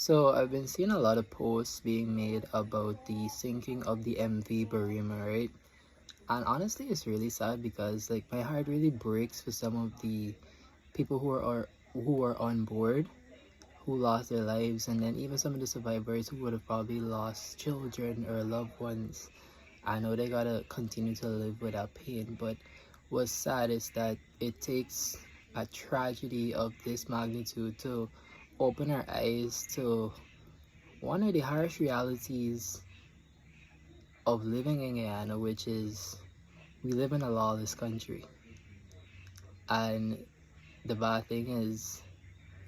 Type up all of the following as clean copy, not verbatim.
So I've been seeing a lot of posts being made about the sinking of the MV Barima, right? And honestly, it's really sad because like my heart really breaks for some of the people who are on board, who lost their lives, and then even some of the survivors who would have probably lost children or loved ones. I know they gotta continue to live with that pain, but what's sad is that it takes a tragedy of this magnitude to open our eyes to one of the harsh realities of living in Guyana, which is we live in a lawless country. And the bad thing is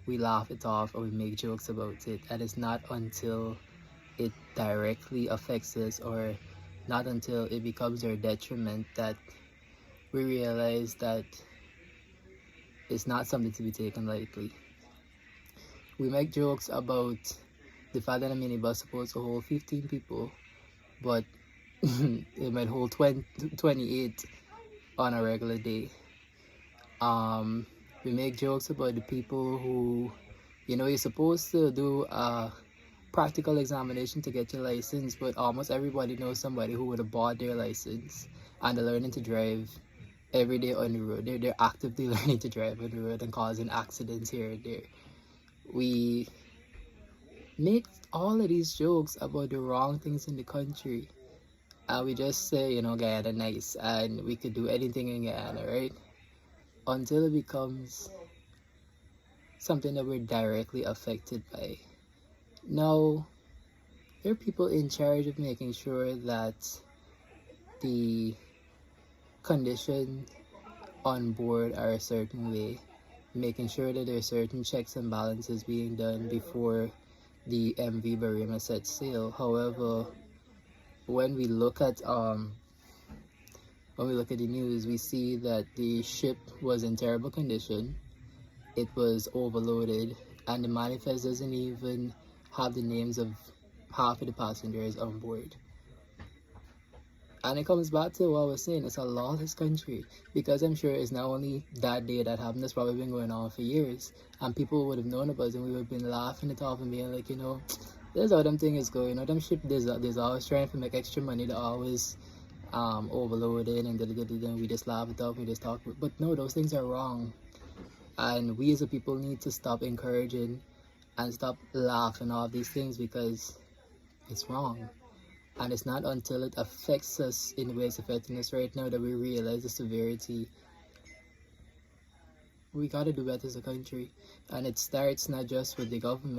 we laugh it off or we make jokes about it. And it's not until it directly affects us or not until it becomes our detriment that we realize that it's not something to be taken lightly. We make jokes about the fact that a minibus supposed to hold 15 people, but it might hold 28 on a regular day. We make jokes about the people who, you're supposed to do a practical examination to get your license, but almost everybody knows somebody who would have bought their license and they're learning to drive every day on the road. They're actively learning to drive on the road and causing accidents here and there. We make all of these jokes about the wrong things in the country. And we just say, Guyana nice and we could do anything in Guyana, right? Until it becomes something that we're directly affected by. Now, there are people in charge of making sure that the conditions on board are a certain way, making sure that there are certain checks and balances being done before the MV Barima sets sail. However, when we look at the news, we see that the ship was in terrible condition. It was overloaded, and the manifest doesn't even have the names of half of the passengers on board. And it comes back to what I was saying, it's a lawless country, because I'm sure it's not only that day that happened, it's probably been going on for years, and people would have known about it, and we would have been laughing it off and being like, there's how them things go, them ship, there's always trying to make extra money, they're always overloaded, and we just laugh it off, we just talk, but no, those things are wrong. And we as a people need to stop encouraging and stop laughing off these things because it's wrong. And it's not until it affects us in the way it's affecting us right now that we realize the severity. We gotta do better as a country. And it starts not just with the government.